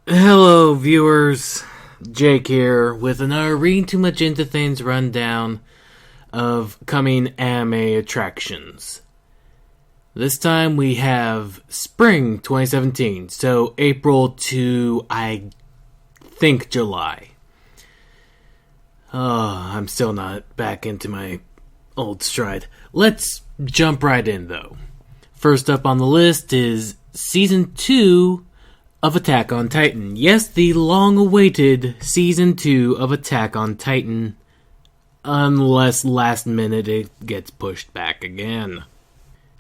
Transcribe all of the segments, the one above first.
Hello, viewers. Jake here with another Reading Too Much Into Things rundown of coming anime attractions. This time we have spring 2017, so April to, I think, July. I'm still not back into my old stride. Let's jump right in, though. First up on the list is Season 2 of Attack on Titan. Yes, the long-awaited Season 2 of Attack on Titan. Unless last minute it gets pushed back again.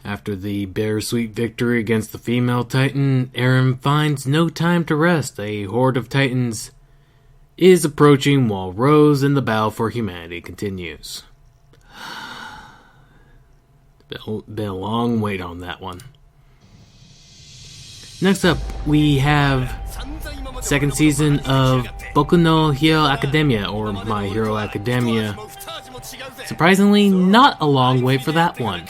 After the bittersweet victory against the female Titan, Eren finds no time to rest. A horde of Titans is approaching while Rose in the battle for humanity continues. Been a long wait on that one. Next up, we have second season of Boku no Hero Academia, or My Hero Academia. Surprisingly, not a long wait for that one.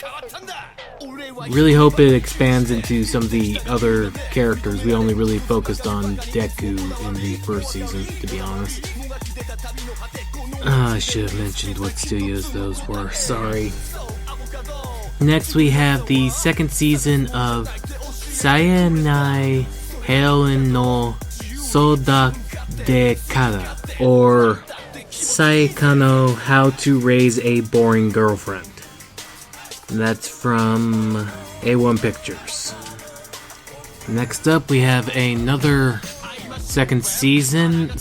Really hope it expands into some of the other characters. We only really focused on Deku in the first season, to be honest. I should have mentioned what studios those were, sorry. Next we have the second season of Saenai Heion no Soda de Kara, or Saekano How to Raise a Boring Girlfriend. That's from A1 Pictures. Next up we have another second season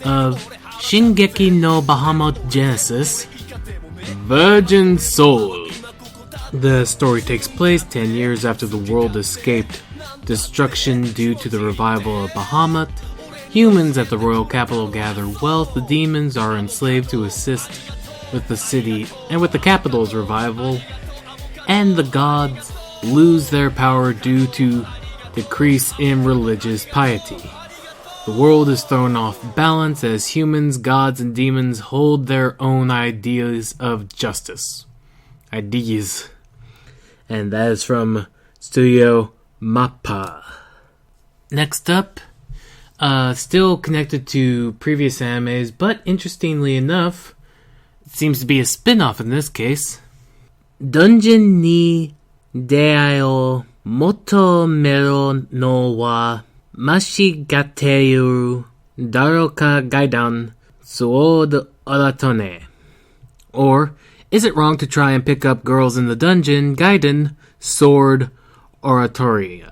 of Shingeki no Bahamut Genesis, Virgin Soul. The story takes place 10 years after the world escaped destruction due to the revival of Bahamut. Humans at the royal capital gather wealth. The demons are enslaved to assist with the city and with the capital's revival. And the gods lose their power due to decrease in religious piety. The world is thrown off balance as humans, gods, and demons hold their own ideas of justice. And that is from Studio Mappa. Next up, still connected to previous animes, but interestingly enough, it seems to be a spin-off in this case. Dungeon ni Deai o Motomeru no wa Mashigateru Daroka Gaidan Sword Oratone. Or, is it wrong to try and pick up girls in the dungeon? Gaiden, Sword Oratoria.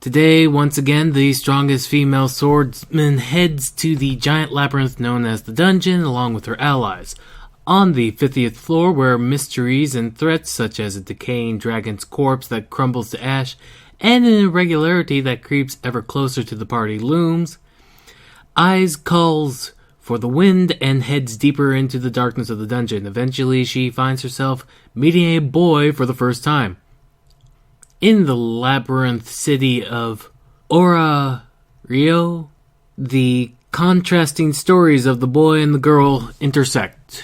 Today, once again, the strongest female swordsman heads to the giant labyrinth known as the dungeon, along with her allies. On the 50th floor, where mysteries and threats such as a decaying dragon's corpse that crumbles to ash, and an irregularity that creeps ever closer to the party looms, Aiz calls for the wind and heads deeper into the darkness of the dungeon. Eventually, she finds herself meeting a boy for the first time. In the labyrinth city of Ora Rio, the contrasting stories of the boy and the girl intersect.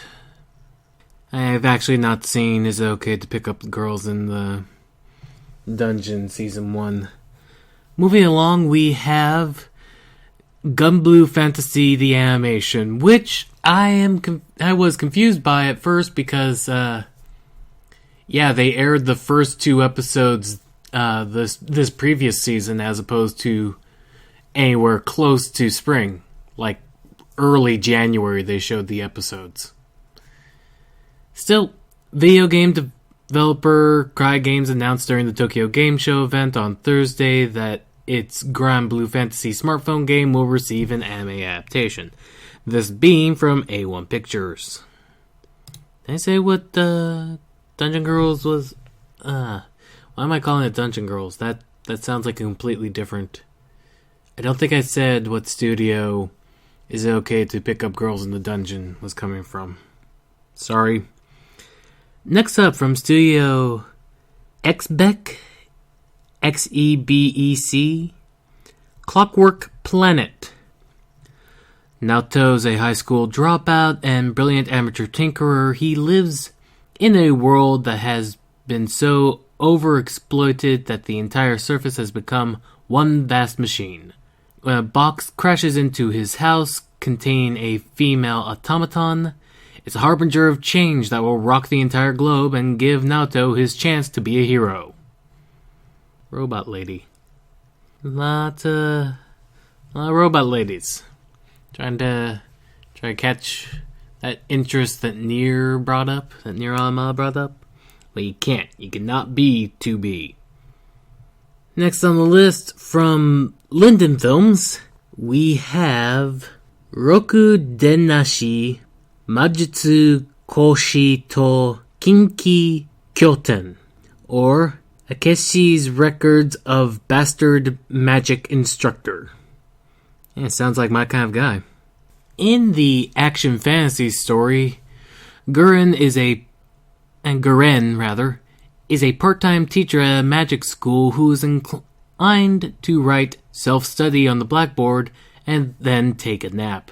I've actually not seen Is It Okay to Pick Up the Girls in the Dungeon Season 1. Moving along, we have Gunblue Fantasy the animation, which I was confused by at first because they aired the first 2 episodes this previous season as opposed to anywhere close to spring. Like early January they showed the episodes. Still, video game developer Cry Games announced during the Tokyo Game Show event on Thursday that its Granblue Fantasy smartphone game will receive an anime adaptation. This being from A1 Pictures. Did I say what Dungeon Girls was? Why am I calling it Dungeon Girls? That sounds like a completely different. I don't think I said what studio Is It Okay to Pick Up Girls in the Dungeon was coming from. Sorry. Next up from Studio Xbec, Xebec, Clockwork Planet. Naoto's a high school dropout and brilliant amateur tinkerer. He lives in a world that has been so overexploited that the entire surface has become one vast machine. When a box crashes into his house containing a female automaton, it's a harbinger of change that will rock the entire globe and give Naoto his chance to be a hero. Robot lady. Lot of robot ladies. Trying to catch that interest that Nirama brought up. But you can't. You cannot be 2B. Next on the list from Linden Films, we have Roku Dennashi Majutsu Koshi to Kinki Kyoten, or Akeshi's Records of Bastard Magic Instructor. Yeah, sounds like my kind of guy. In the action fantasy story, Guren is a part-time teacher at a magic school who is inclined to write self-study on the blackboard and then take a nap.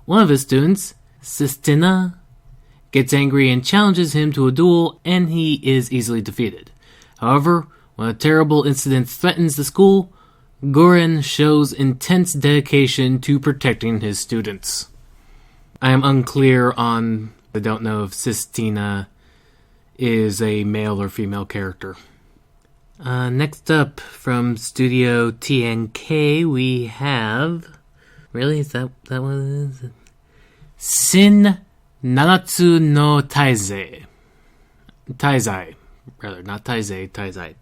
One of his students, Sistina, gets angry and challenges him to a duel, and he is easily defeated. However, when a terrible incident threatens the school, Guren shows intense dedication to protecting his students. I am unclear on... I don't know if Sistina is a male or female character. Next up, from Studio TNK, we have... Really? Is that one? Sin Nanatsu no Taizai. Taizai. Rather, not Taizai, Taizai.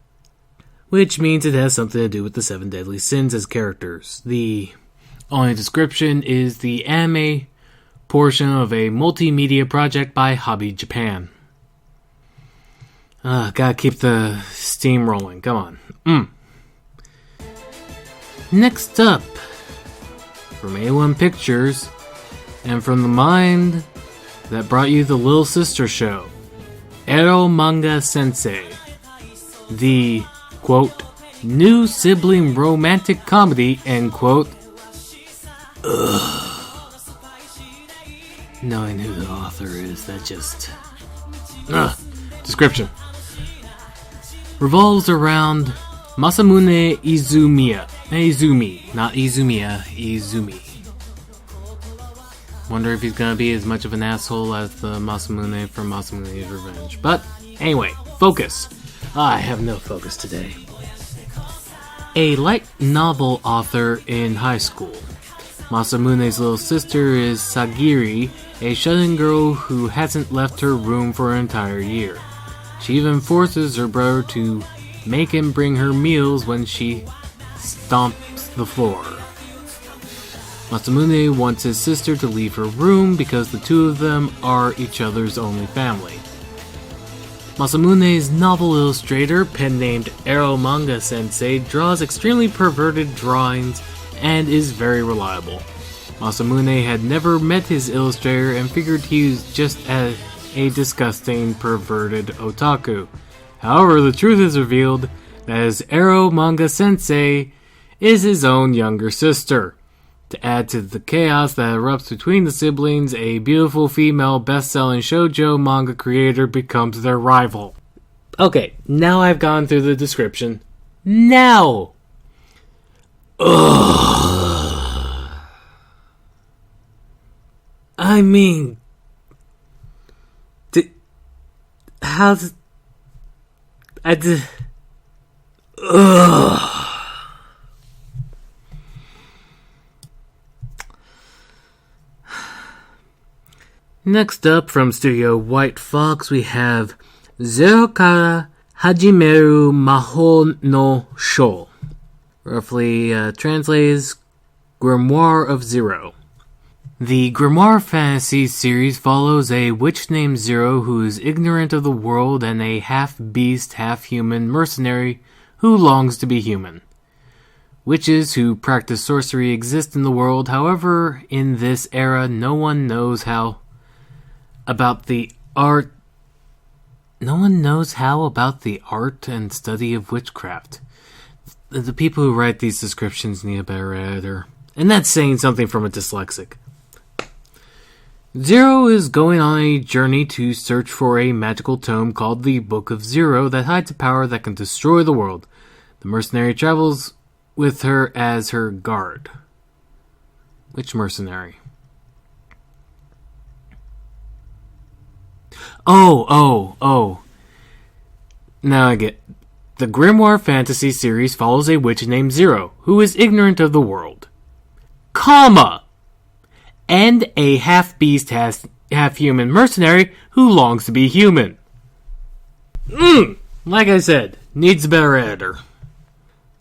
Which means it has something to do with the 7 deadly sins as characters. The only description is the anime portion of a multimedia project by Hobby Japan. Gotta keep the steam rolling. Come on. Next up, from A1 Pictures, and from the mind that brought you the Little Sister Show, Ero Manga Sensei, the, quote, new sibling romantic comedy, end quote. Ugh. Knowing who the author is, that just... Description. Revolves around Masamune Izumi, not Izumiya, Izumi. Wonder if he's gonna be as much of an asshole as the Masamune from Masamune's Revenge. But, anyway, focus. I have no focus today. A light novel author in high school. Masamune's little sister is Sagiri, a shut-in girl who hasn't left her room for an entire year. She even forces her brother to make him bring her meals when she stomps the floor. Masamune wants his sister to leave her room because the two of them are each other's only family. Masamune's novel illustrator, pen-named Ero Manga Sensei, draws extremely perverted drawings and is very reliable. Masamune had never met his illustrator and figured he was just a disgusting, perverted otaku. However, the truth is revealed that his Ero Manga Sensei is his own younger sister. To add to the chaos that erupts between the siblings, a beautiful female best-selling shoujo manga creator becomes their rival. Okay, now I've gone through the description. Now! Ugh. I mean... How's... Ugh. Next up, from Studio White Fox, we have Zero Kara Hajimeru Maho no Sho. Roughly translates Grimoire of Zero. The Grimoire fantasy series follows a witch named Zero who is ignorant of the world and a half-beast, half-human mercenary who longs to be human. Witches who practice sorcery exist in the world, however, in this era, no one knows how about the art and study of witchcraft. The people who write these descriptions need a better editor. And that's saying something from a dyslexic. Zero is going on a journey to search for a magical tome called the Book of Zero that hides a power that can destroy the world. The mercenary travels with her as her guard. Which mercenary? Oh. Now I get. The Grimoire Fantasy series follows a witch named Zero, who is ignorant of the world. Comma! And a half-beast, half-human mercenary who longs to be human. Like I said, needs a better editor.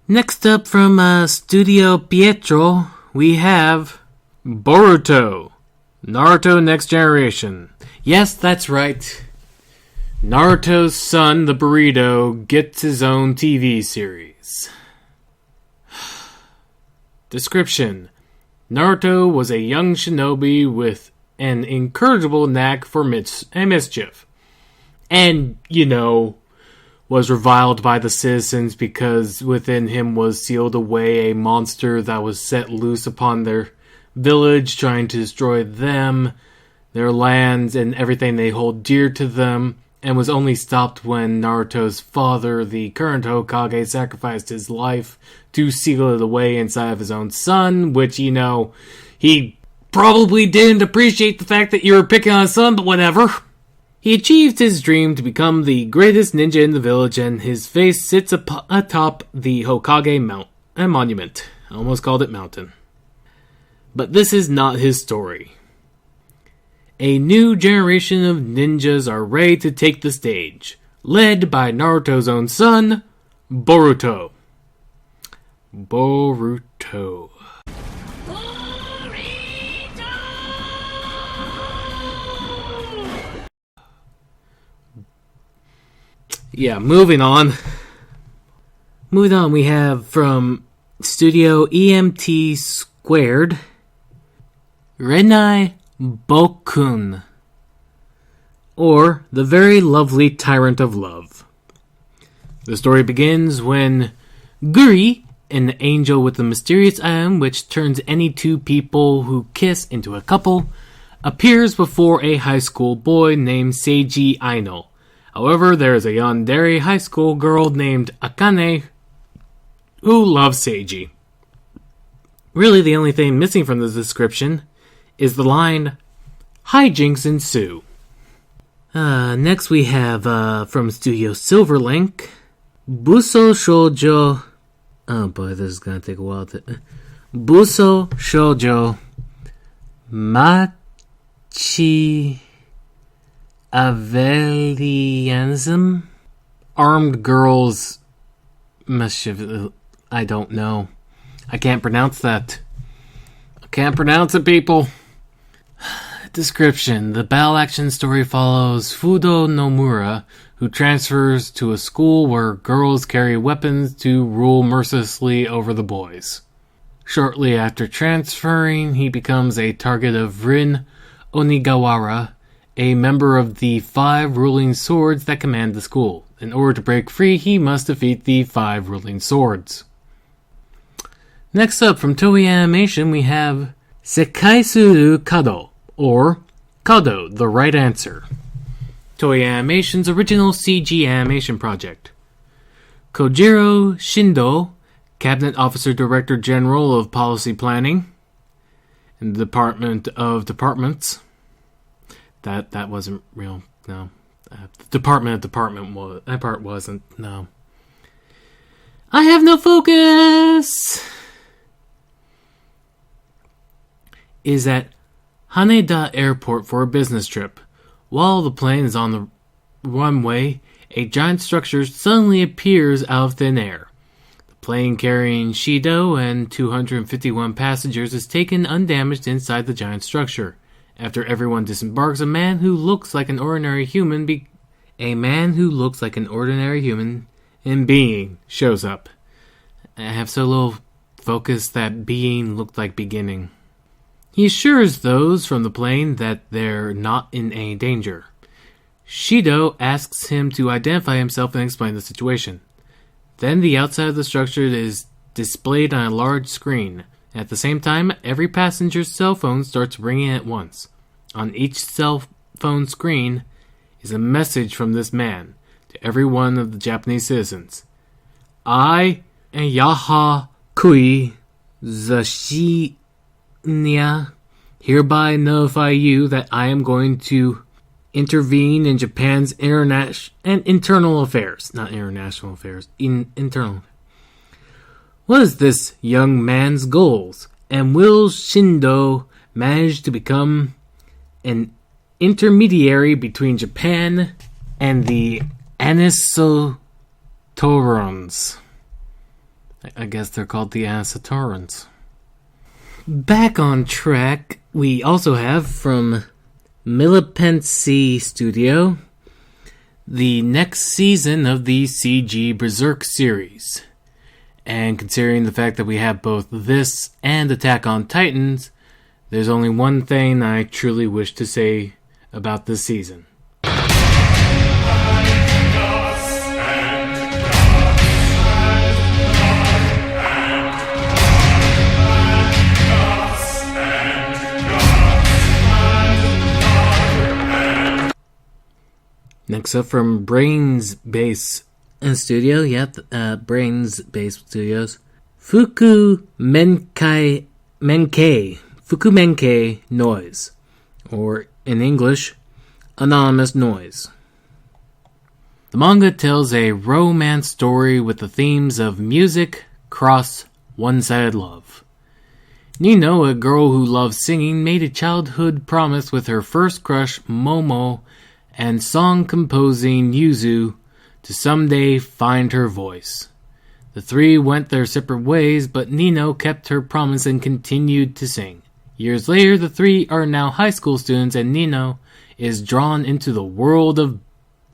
Next up from Studio Pietro, we have Boruto, Naruto Next Generation. Yes, that's right. Naruto's son, the burrito, gets his own TV series. Description: Naruto was a young shinobi with an incorrigible knack for mischief. And, was reviled by the citizens because within him was sealed away a monster that was set loose upon their village, trying to destroy them, their lands, and everything they hold dear to them, and was only stopped when Naruto's father, the current Hokage, sacrificed his life to seal it away inside of his own son, which, he probably didn't appreciate the fact that you were picking on his son, but whatever. He achieved his dream to become the greatest ninja in the village, and his face sits atop the Hokage monument. I almost called it mountain. But this is not his story. A new generation of ninjas are ready to take the stage, led by Naruto's own son, Boruto. Yeah, moving on. We have from Studio EMT Squared, Renai Bokun, or The Very Lovely Tyrant of Love. The story begins when Guri, an angel with a mysterious item which turns any two people who kiss into a couple, appears before a high school boy named Seiji Aino. However, there is a yandere high school girl named Akane who loves Seiji. Really, the only thing missing from the description is the line, "Hijinks ensue." Next we have, from Studio Silverlink, Buso Shoujo... Oh boy, this is gonna take a while to... Buso Shoujo Machi... Avelianism? Armed girls... Mischief... I don't know. I can't pronounce that. I can't pronounce it, people. Description. The battle action story follows Fudo Nomura, who transfers to a school where girls carry weapons to rule mercilessly over the boys. Shortly after transferring, he becomes a target of Rin Onigawara, a member of the 5 ruling swords that command the school. In order to break free, he must defeat the 5 ruling swords. Next up, from Toei Animation, we have Sekaisuru Kado, or Kado, the Right Answer. Toei Animation's original CG animation project. Kojiro Shindo, Cabinet Officer Director General of Policy Planning in the Department of Departments. That wasn't real, no. Department of Department was, that part wasn't, no. I have no focus! Is at Haneda Airport for a business trip. While the plane is on the runway, a giant structure suddenly appears out of thin air. The plane carrying Shido and 251 passengers is taken undamaged inside the giant structure. After everyone disembarks, a man who looks like an ordinary human being shows up. I have so little focus that being looked like beginning. He assures those from the plane that they're not in any danger. Shido asks him to identify himself and explain the situation. Then the outside of the structure is displayed on a large screen. At the same time, every passenger's cell phone starts ringing at once. On each cell phone screen is a message from this man to every one of the Japanese citizens. I, Yaha Kui Zashinya hereby notify you that I am going to intervene in Japan's internal affairs. Not international affairs, internal. What is this young man's goals? And will Shindo manage to become an intermediary between Japan and the Anisotorans? I guess they're called the Anisotorans. Back on track, we also have from Milipensi Studio the next season of the CG Berserk series. And considering the fact that we have both this and Attack on Titans, there's only one thing I truly wish to say about this season. Next up from Brains Base Studio, Brains Base Studios, Fuku Menkei Noise, or in English, Anonymous Noise. The manga tells a romance story with the themes of music, cross, one-sided love. Nino, a girl who loves singing, made a childhood promise with her first crush, Momo, and song-composing Yuzu to someday find her voice. The three went their separate ways, but Nino kept her promise and continued to sing. Years later, the three are now high school students, and Nino is drawn into the world of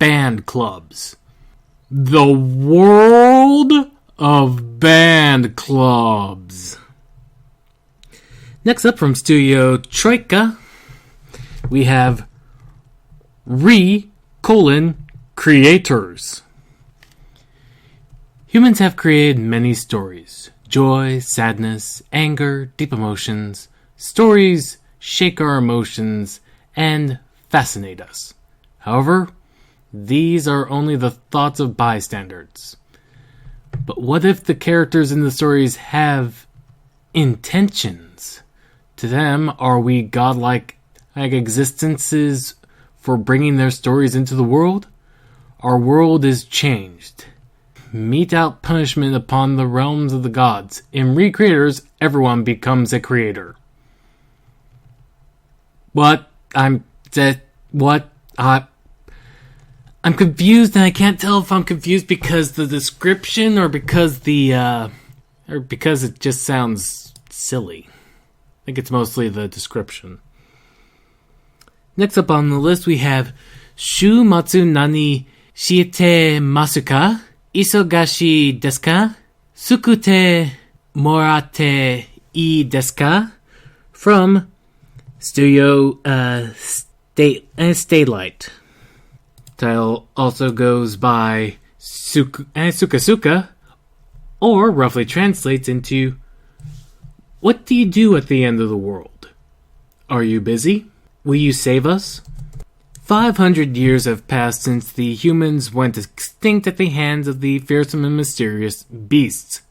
band clubs. The world of band clubs. Next up from Studio Troika, we have Creators. Humans have created many stories. Joy, sadness, anger, deep emotions. Stories shake our emotions and fascinate us. However, these are only the thoughts of bystanders. But what if the characters in the stories have intentions? To them, are we godlike existences for bringing their stories into the world? Our world is changed. Mete out punishment upon the realms of the gods. In Recreators, everyone becomes a creator. I'm confused, and I can't tell if I'm confused because the description or because it just sounds silly. I think it's mostly the description. Next up on the list we have Shumatsu nani shiete masuka? Isogashi desu ka? Sukute morate ii desu ka? From Studio Staylight. Title also goes by Sukasuka, or roughly translates into what do you do at the end of the world? Are you busy? Will you save us? 500 years have passed since the humans went extinct at the hands of the fearsome and mysterious beasts.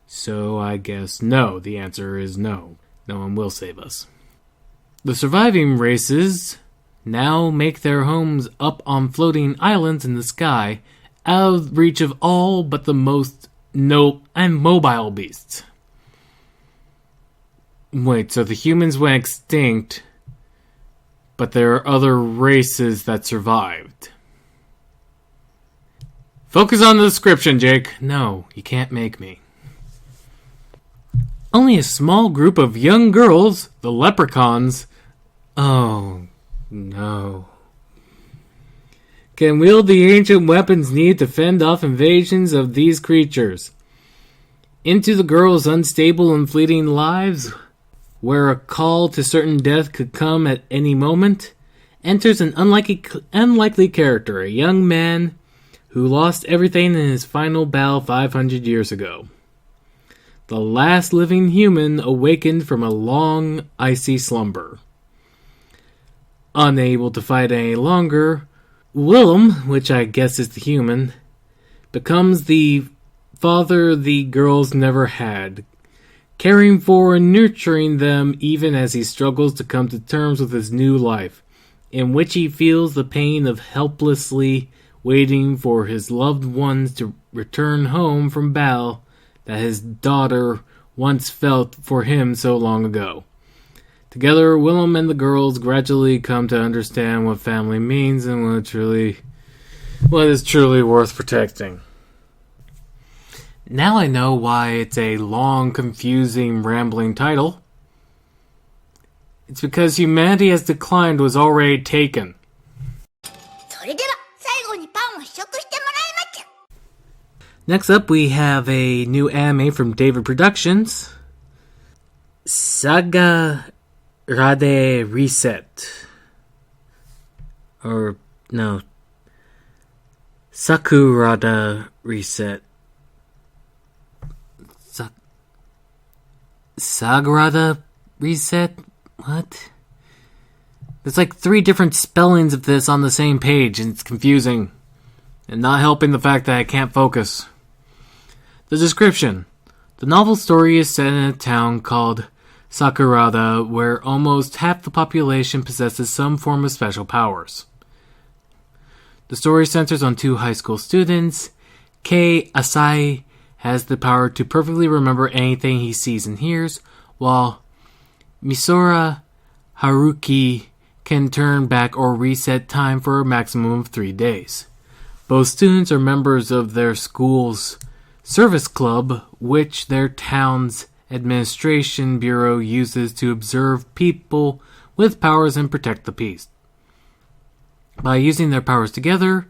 So I guess no. The answer is no. No one will save us. The surviving races now make their homes up on floating islands in the sky, out of reach of all but the most mobile beasts. Wait, so the humans went extinct, but there are other races that survived. Focus on the description, Jake. No, you can't make me. Only a small group of young girls, the leprechauns, oh no, can wield the ancient weapons needed to fend off invasions of these creatures. Into the girls' unstable and fleeting lives, where a call to certain death could come at any moment, enters an unlikely character, a young man who lost everything in his final battle 500 years ago. The last living human awakened from a long, icy slumber. Unable to fight any longer, Willem, which I guess is the human, becomes the father the girls never had, caring for and nurturing them even as he struggles to come to terms with his new life, in which he feels the pain of helplessly waiting for his loved ones to return home from battle that his daughter once felt for him so long ago. Together, Willem and the girls gradually come to understand what family means and what is truly worth protecting. Now I know why it's a long, confusing, rambling title. It's because humanity has declined was already taken. Next up, we have a new anime from David Productions. Saga Rade Reset. Or, no. Sakurada Reset. Sagrada Reset? What? There's like 3 different spellings of this on the same page, and it's confusing. And not helping the fact that I can't focus. The description. The novel story is set in a town called Sakurada, where almost half the population possesses some form of special powers. The story centers on 2 high school students. Kei Asai has the power to perfectly remember anything he sees and hears, while Misora Haruki can turn back or reset time for a maximum of 3 days. Both students are members of their school's service club, which their town's administration bureau uses to observe people with powers and protect the peace. By using their powers together,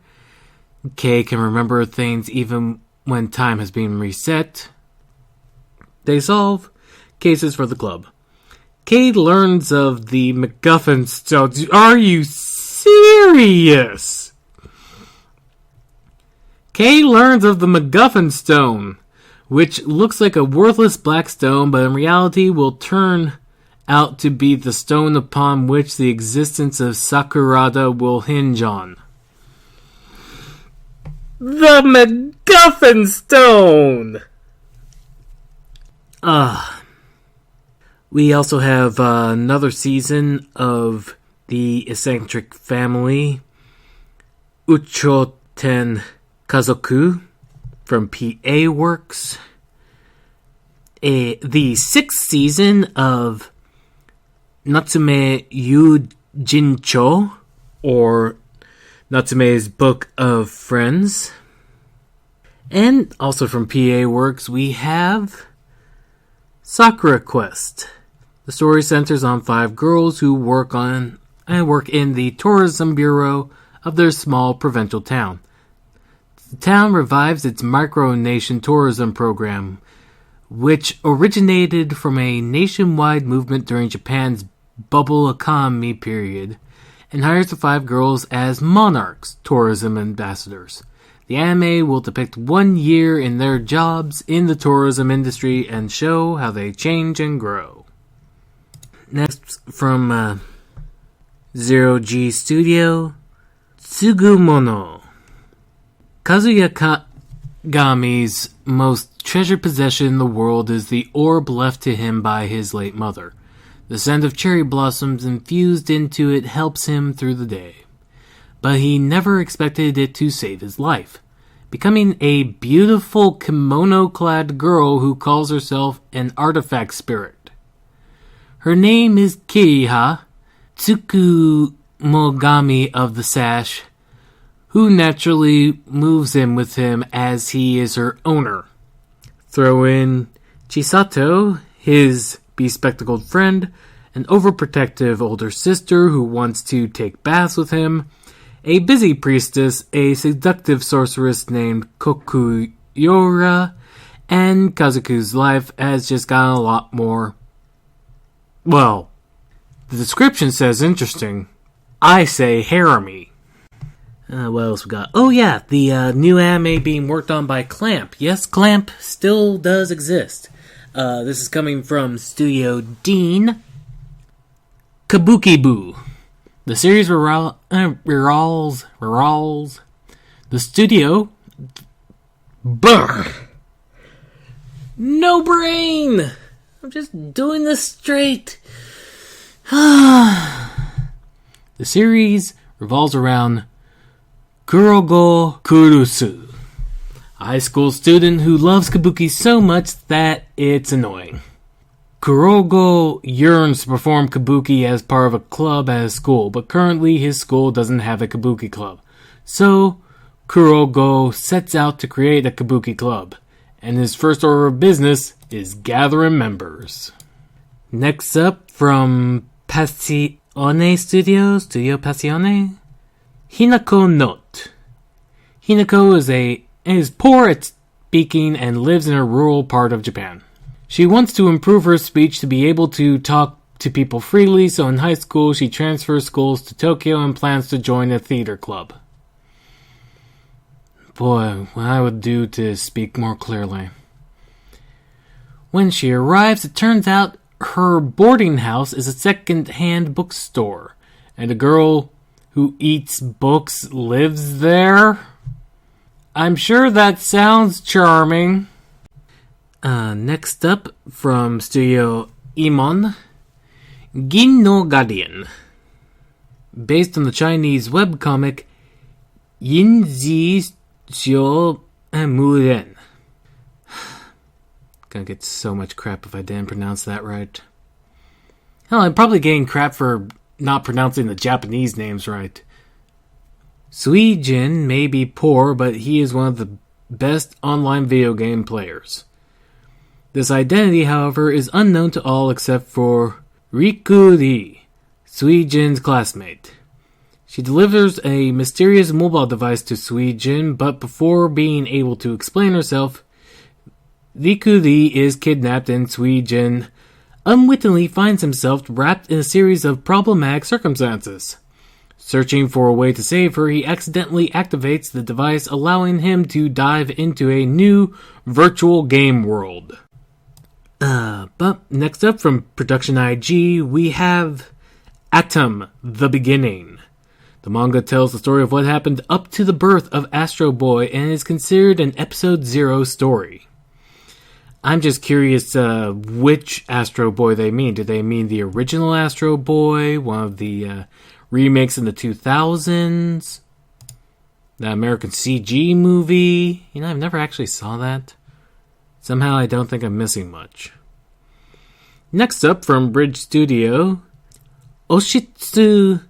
Kei can remember things even when time has been reset. They solve cases for the club. Kei learns of the MacGuffin Stone. Are you serious? Kei learns of the MacGuffin Stone, which looks like a worthless black stone, but in reality will turn out to be the stone upon which the existence of Sakurada will hinge on. The MacGuffin Stone! We also have another season of the eccentric family, Uchoten Kazoku, from PA Works. The 6th season of Natsume Yujincho, or Natsume's Book of Friends. And also from PA Works, we have Sakura Quest. The story centers on 5 girls who work in the tourism bureau of their small provincial town. The town revives its micronation tourism program, which originated from a nationwide movement during Japan's bubble economy period, and hires the 5 girls as monarchs, tourism ambassadors. The anime will depict 1 year in their jobs in the tourism industry and show how they change and grow. Next, from Zero G Studio, Tsugumono. Kazuya Kagami's most treasured possession in the world is the orb left to him by his late mother. The scent of cherry blossoms infused into it helps him through the day. But he never expected it to save his life, becoming a beautiful kimono-clad girl who calls herself an artifact spirit. Her name is Kiriha, Tsukumogami of the Sash, who naturally moves in with him as he is her owner. Throw in Chisato, his bespectacled friend, an overprotective older sister who wants to take baths with him, a busy priestess, a seductive sorceress named Kokuyora, and Kazuku's life has just gotten a lot more. Well, the description says interesting. I say harem-y. What else we got? Oh yeah, the new anime being worked on by Clamp. Yes, Clamp still does exist. This is coming from Studio Dean. Kabuki-Boo. The series revolves. The studio. No brain! I'm just doing this straight. The series revolves around Kurogo Kurusu, a high school student who loves kabuki so much that it's annoying. Kurogo yearns to perform kabuki as part of a club at his school, but currently his school doesn't have a kabuki club. So, Kurogo sets out to create a kabuki club, and his first order of business is gathering members. Next up, from Passione Studio Passione, Hinako Note. Hinako is poor at speaking and lives in a rural part of Japan. She wants to improve her speech to be able to talk to people freely, so in high school she transfers schools to Tokyo and plans to join a theater club. Boy, what I would do to speak more clearly. When she arrives, it turns out her boarding house is a second-hand bookstore, and a girl who eats books lives there? I'm sure that sounds charming. Next up, from Studio Imon, Gin no Guardian. Based on the Chinese webcomic Yinzi Xiao Muren. Gonna get so much crap if I didn't pronounce that right. Hell, I'm probably getting crap for not pronouncing the Japanese names right. Suijin may be poor, but he is one of the best online video game players. This identity, however, is unknown to all except for Rikuri, Suijin's classmate. She delivers a mysterious mobile device to Suijin, but before being able to explain herself, Rikuri is kidnapped and Suijin unwittingly finds himself wrapped in a series of problematic circumstances. Searching for a way to save her, he accidentally activates the device, allowing him to dive into a new virtual game world. But next up from Production IG, we have Atom, The Beginning. The manga tells the story of what happened up to the birth of Astro Boy and is considered an Episode 0 story. I'm just curious which Astro Boy they mean. Do they mean the original Astro Boy, one of the remakes in the 2000s, the American CG movie? You know, I've never actually saw that. Somehow I don't think I'm missing much. Next up from Bridge Studio, Oshitsu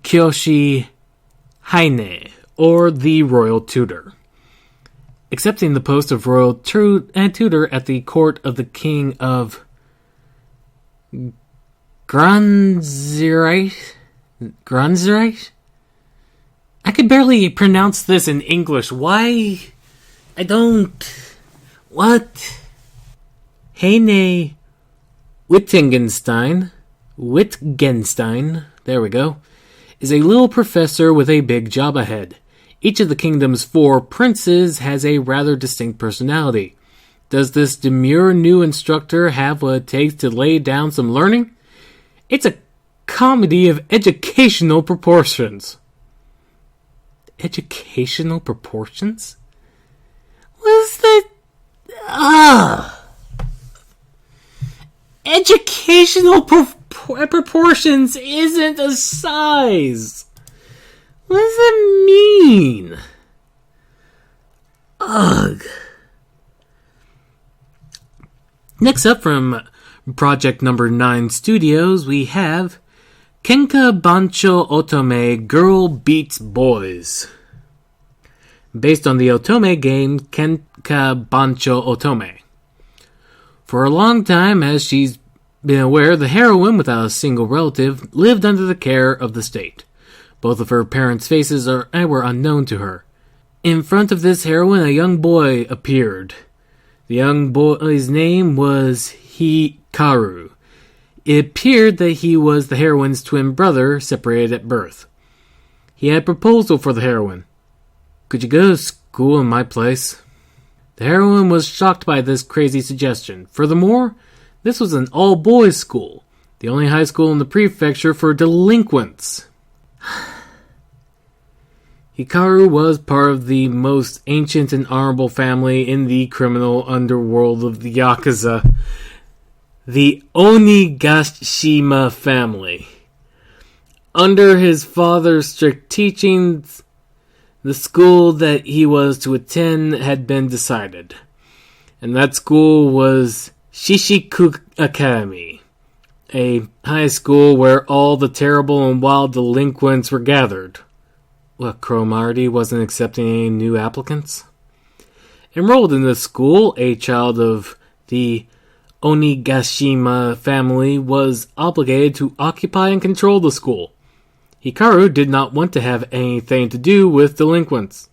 Kyoshi Haine, or the Royal Tutor. Accepting the post of Royal Tutor at the court of the King of Granzerite? I can barely pronounce this in English. Why? I don't... What? Heine Wittgenstein, there we go, is a little professor with a big job ahead. Each of the kingdom's 4 princes has a rather distinct personality. Does this demure new instructor have what it takes to lay down some learning? It's a comedy of educational proportions. Educational proportions? What is that? Educational proportions isn't a size. What does that mean? Ugh. Next up from Project Number 9 Studios, we have Kenka Bancho Otome Girl Beats Boys. Based on the Otome game Kenka Bancho Otome. For a long time, as she's been aware, the heroine, without a single relative, lived under the care of the state. Both of her parents' faces were unknown to her. In front of this heroine, a young boy appeared. The young boy's name was Hikaru. It appeared that he was the heroine's twin brother, separated at birth. He had a proposal for the heroine. Could you go to school in my place? The heroine was shocked by this crazy suggestion. Furthermore, this was an all-boys school, the only high school in the prefecture for delinquents. Hikaru was part of the most ancient and honorable family in the criminal underworld of the Yakuza, the Onigashima family. Under his father's strict teachings, the school that he was to attend had been decided, and that school was Shishiku Academy, a high school where all the terrible and wild delinquents were gathered. What, Cromarty wasn't accepting any new applicants? Enrolled in the school, a child of the Onigashima family was obligated to occupy and control the school. Hikaru did not want to have anything to do with delinquents,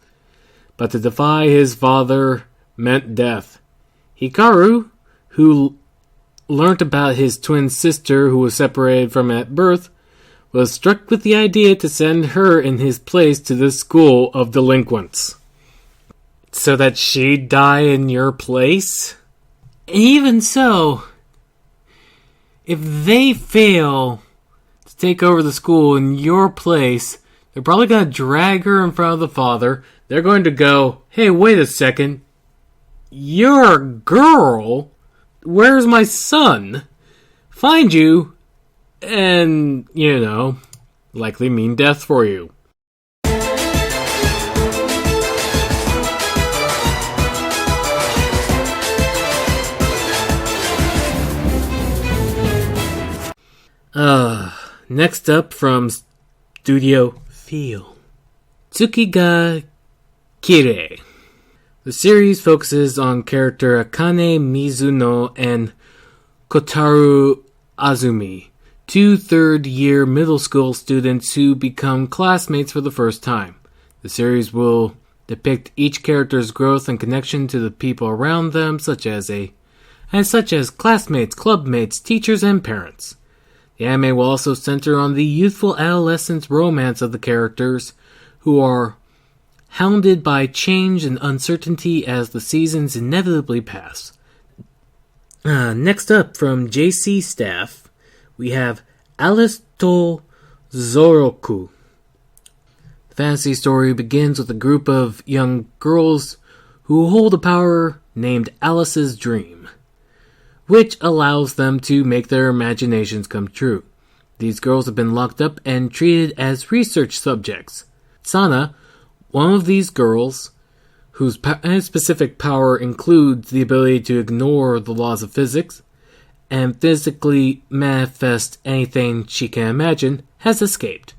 but to defy his father meant death. Hikaru, who learnt about his twin sister who was separated from him at birth, was struck with the idea to send her in his place to the school of delinquents. So that she'd die in your place? Even so, if they fail to take over the school in your place, they're probably going to drag her in front of the father. They're going to go, hey, wait a second. You're a girl? Where's my son? Find you. And, likely mean death for you. Next up from Studio Feel, Tsuki Kirei. The series focuses on character Akane Mizuno and Kotaru Azumi, two third-year middle school students who become classmates for the first time. The series will depict each character's growth and connection to the people around them, such as classmates, clubmates, teachers, and parents. The anime will also center on the youthful adolescent romance of the characters, who are hounded by change and uncertainty as the seasons inevitably pass. Next up, from JC staff, we have Alice to Zoroku. The fantasy story begins with a group of young girls who hold a power named Alice's Dream, which allows them to make their imaginations come true. These girls have been locked up and treated as research subjects. Sana, one of these girls, whose specific power includes the ability to ignore the laws of physics and physically manifest anything she can imagine, has escaped.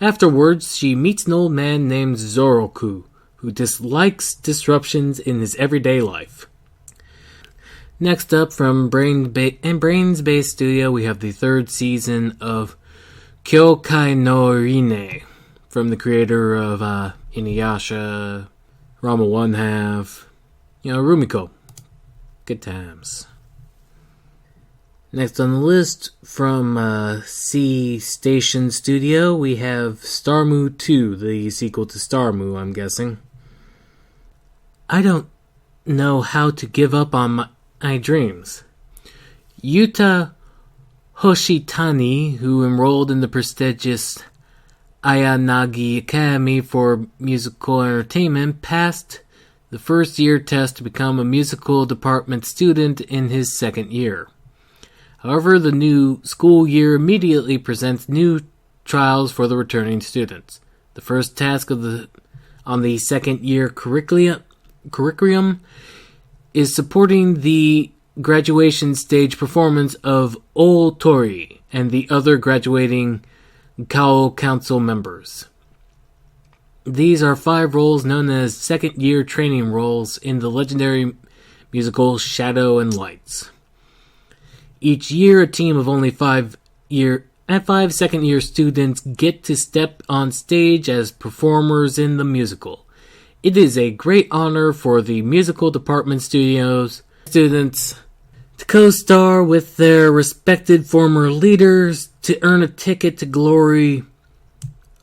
Afterwards, she meets an old man named Zoroku, who dislikes disruptions in his everyday life. Next up, from Brains-based studio, we have the third season of Kyokai no Rine, from the creator of Inuyasha, Rama One Half, Rumiko. Good times. Next on the list, from C Station Studio, we have Starmu 2, the sequel to Starmu, I'm guessing. I don't know how to give up on my dreams. Yuta Hoshitani, who enrolled in the prestigious Ayanagi Academy for Musical Entertainment, passed the first-year test to become a musical department student in his second year. However, the new school year immediately presents new trials for the returning students. The first task on the second-year curriculum is supporting the graduation stage performance of Ol Tori and the other graduating Kao Council members. These are 5 roles known as second-year training roles in the legendary musical Shadow and Lights. Each year, a team of only 5 second-year students get to step on stage as performers in the musical. It is a great honor for the musical department students to co-star with their respected former leaders to earn a ticket to glory.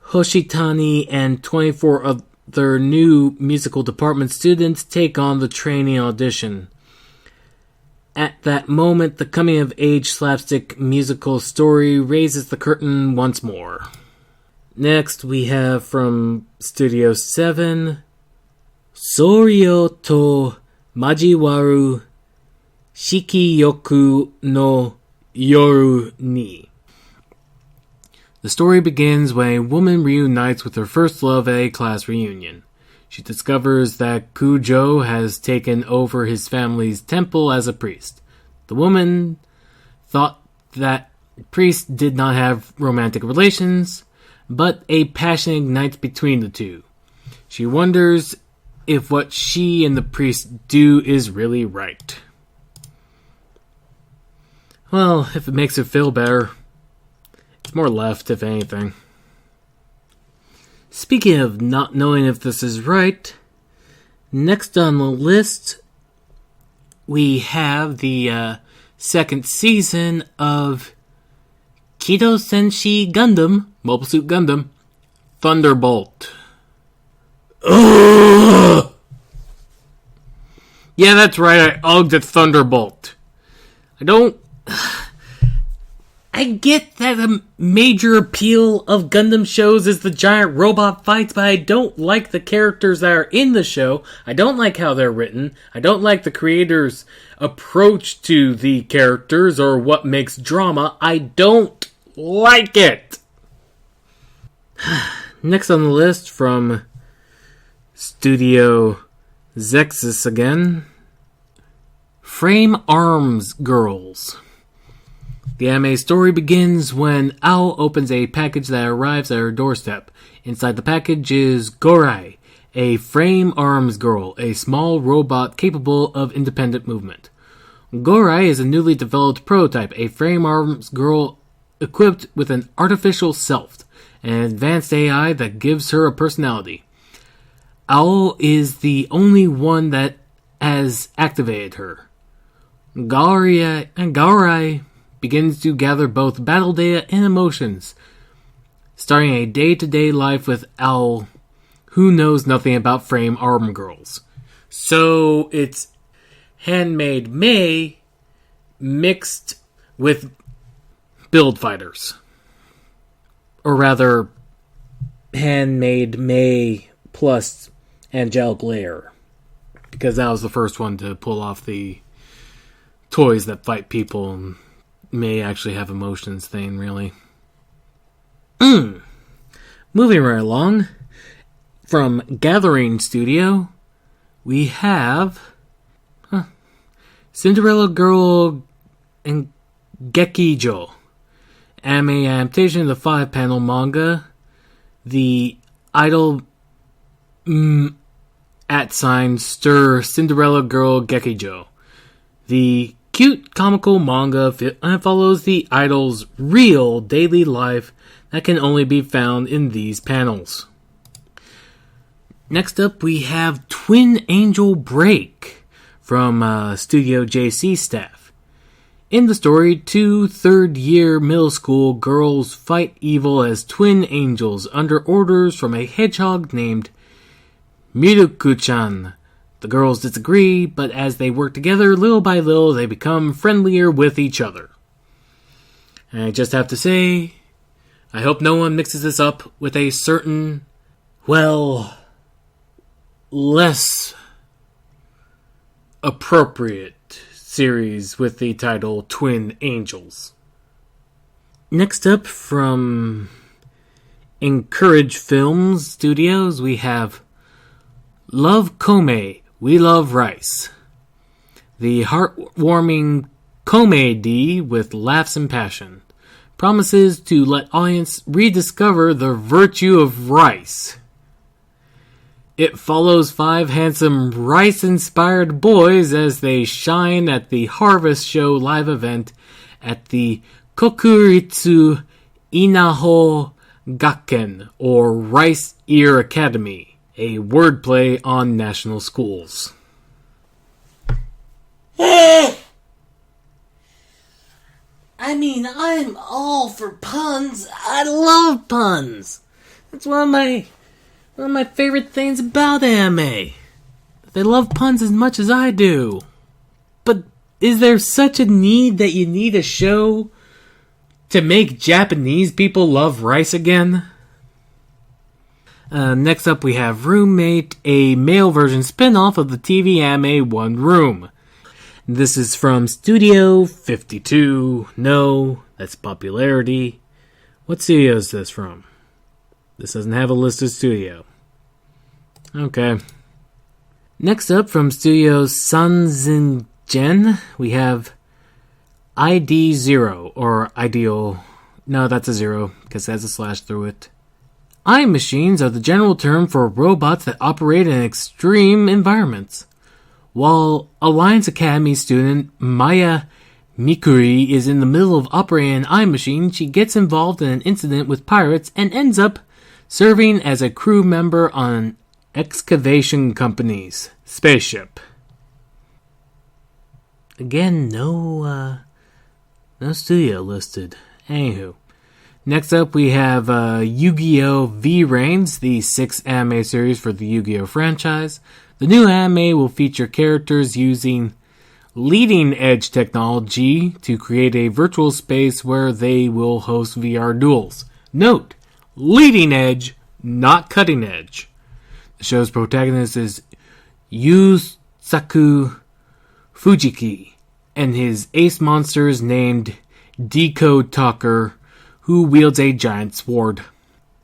Hoshitani and 24 other new musical department students take on the training audition. At that moment, the coming-of-age slapstick musical story raises the curtain once more. Next, we have from Studio 7, Soryo to Majiwaru Shikiyoku no Yoru ni. The story begins when a woman reunites with her first love at a class reunion. She discovers that Kujo has taken over his family's temple as a priest. The woman thought that priests did not have romantic relations, but a passion ignites between the two. She wonders if what she and the priest do is really right. Well, if it makes her feel better, it's more left, if anything. Speaking of not knowing if this is right, next on the list, we have the second season of Kido Senshi Gundam, Mobile Suit Gundam, Thunderbolt. Ugh! Yeah, that's right, I ugged at Thunderbolt. I get that a major appeal of Gundam shows is the giant robot fights, but I don't like the characters that are in the show. I don't like how they're written. I don't like the creators' approach to the characters or what makes drama. I don't like it. Next on the list from Studio Zexus again, Frame Arms Girls. The anime story begins when Ao opens a package that arrives at her doorstep. Inside the package is Gorai, a frame arms girl, a small robot capable of independent movement. Gorai is a newly developed prototype, a frame arms girl equipped with an artificial self, an advanced AI that gives her a personality. Ao is the only one that has activated her. Gorai begins to gather both battle data and emotions, starting a day-to-day life with Owl, who knows nothing about frame arm girls. So it's Handmaid May mixed with build fighters. Or rather, Handmaid May plus Angelic Lair. Because that was the first one to pull off the toys that fight people and may actually have emotions thing, really. Moving right along, from Gathering Studio, we have Cinderella Girl and Gekijo, anime adaptation of the 5-panel manga. The idol @ Cinderella Girl Gekijo. The cute, comical manga follows the idol's real daily life that can only be found in these panels. Next up, we have Twin Angel Break from Studio JC staff. In the story, 2 third-year middle school girls fight evil as twin angels under orders from a hedgehog named Miruku-chan. The girls disagree, but as they work together, little by little, they become friendlier with each other. And I just have to say, I hope no one mixes this up with a certain, well, less appropriate series with the title Twin Angels. Next up, from Encourage Films Studios, we have Love Kome, We Love Rice. The heartwarming comedy with laughs and passion promises to let audience rediscover the virtue of rice. It follows 5 handsome rice-inspired boys as they shine at the Harvest Show live event at the Kokuritsu Inaho Gakken, or Rice Ear Academy, a wordplay on national schools. I mean, I'm all for puns. I love puns. That's one of my favorite things about anime. They love puns as much as I do. But is there such a need that you need a show to make Japanese people love rice again? Next up, we have Roommate, a male version spin-off of the TV anime One Room. This is from Studio 52. No, that's Popularity. What studio is this from? This doesn't have a listed studio. Okay. Next up, from Studio Sanzingen, we have ID0, or Ideal. No, that's a 0, because it has a slash through it. Eye machines are the general term for robots that operate in extreme environments. While Alliance Academy student Maya Mikuri is in the middle of operating an eye machine, she gets involved in an incident with pirates and ends up serving as a crew member on an excavation company's spaceship. Again, no studio listed. Anywho. Next up, we have Yu-Gi-Oh! V-Reigns, the 6th anime series for the Yu-Gi-Oh! Franchise. The new anime will feature characters using leading-edge technology to create a virtual space where they will host VR duels. Note, leading-edge, not cutting-edge. The show's protagonist is Yusaku Fujiki, and his ace monsters named Decode Talker, who wields a giant sword.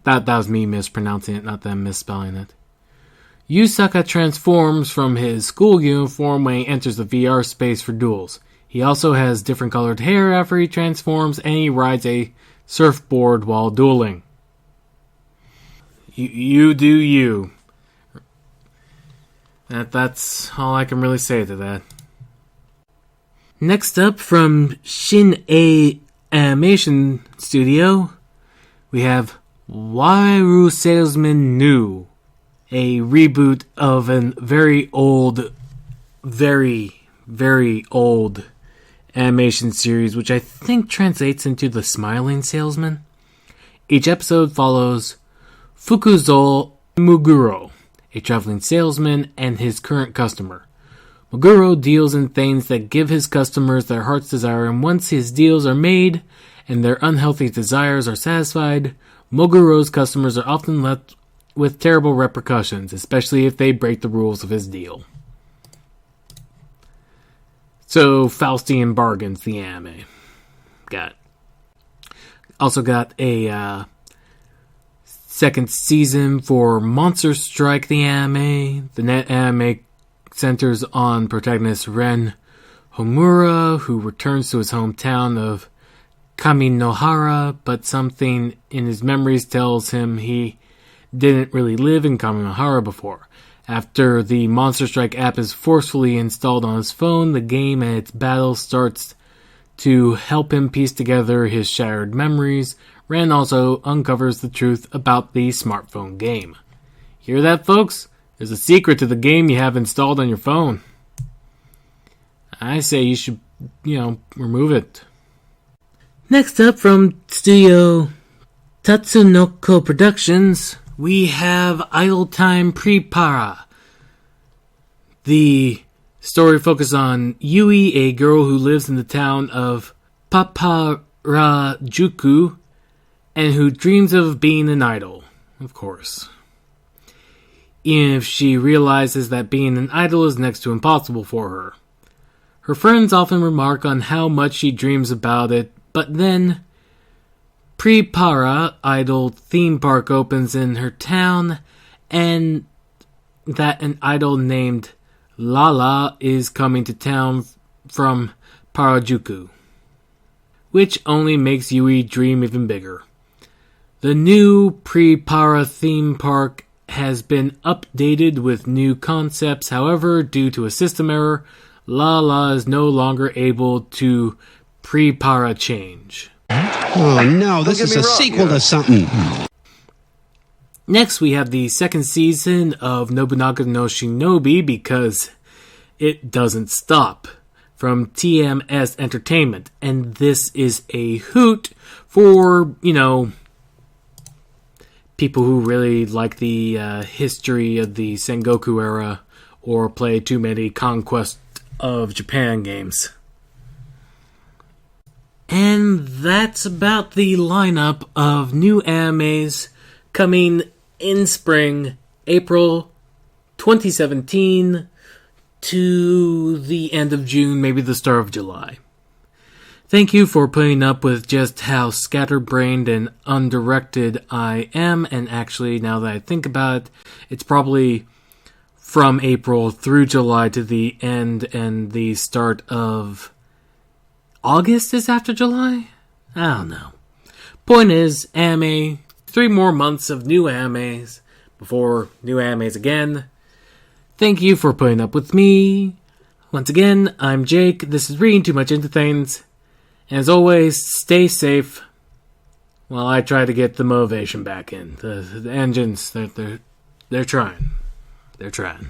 That was me mispronouncing it, not them misspelling it. Yusaka transforms from his school uniform when he enters the VR space for duels. He also has different colored hair after he transforms, and he rides a surfboard while dueling. You do you. That's all I can really say to that. Next up, from Shin-A Animation Studio, we have Wairu Salesman New, a reboot of a very old animation series, which I think translates into The Smiling Salesman. Each episode follows Fukuzo Muguro, a traveling salesman, and his current customer. Moguro deals in things that give his customers their heart's desire, and once his deals are made and their unhealthy desires are satisfied, Moguro's customers are often left with terrible repercussions, especially if they break the rules of his deal. So, Faustian Bargains, the anime. Also got a second season for Monster Strike, the anime. The net anime centers on protagonist Ren Homura, who returns to his hometown of Kaminohara, but something in his memories tells him he didn't really live in Kaminohara before. After the Monster Strike app is forcefully installed on his phone, the game and its battle starts to help him piece together his shattered memories. Ren also uncovers the truth about the smartphone game. Hear that, folks? There's a secret to the game you have installed on your phone. I say you should, remove it. Next up, from Studio Tatsunoko Productions, we have Idle Time Prepara. The story focuses on Yui, a girl who lives in the town of Paparajuku, and who dreams of being an idol, of course. Even if she realizes that being an idol is next to impossible for her. Her friends often remark on how much she dreams about it, but then Prepara Idol theme park opens in her town, and that an idol named Lala is coming to town from Parajuku, which only makes Yui dream even bigger. The new Prepara theme park has been updated with new concepts. However, due to a system error, Lala is no longer able to Prepara change. Oh no, this is a sequel to something. Next, we have the second season of Nobunaga no Shinobi, because it doesn't stop, from TMS Entertainment. And this is a hoot for, people who really like the history of the Sengoku era or play too many Conquest of Japan games. And that's about the lineup of new animes coming in spring, April 2017 to the end of June, maybe the start of July. Thank you for putting up with just how scatterbrained and undirected I am, and actually, now that I think about it, it's probably from April through July to the end and the start of August is after July? I don't know. Point is, anime, 3 more months of new animes before new animes again. Thank you for putting up with me. Once again, I'm Jake. This is Reading Too Much Into Things. And as always, stay safe while I try to get the motivation back in. The engines, they're trying. They're trying.